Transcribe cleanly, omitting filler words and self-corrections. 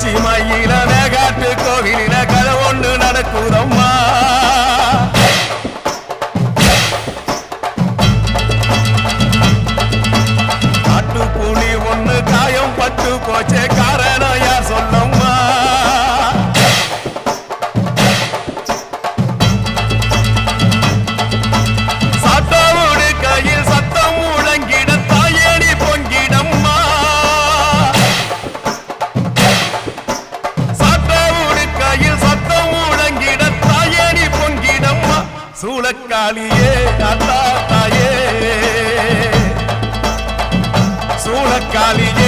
உச்சி மயில மேகாட்டு கோவிலில கதை ஒன்று நடக்குதம்மா. காட்டுப்புலி ஒண்ணு காயம் பட்டு போச்சே காரணம் யார் சொல்லம்மா. சாத்தாவோடு கையில் சத்தம் முழங்கிட தாயேடி பொங்கிடம்மா. சாத்தாவோடு கையில் சத்தம் முழங்கிட தாயேடி பொங்கிடம்மா. சூளக்காளியே அத்தா தாயே சூளக்காளியே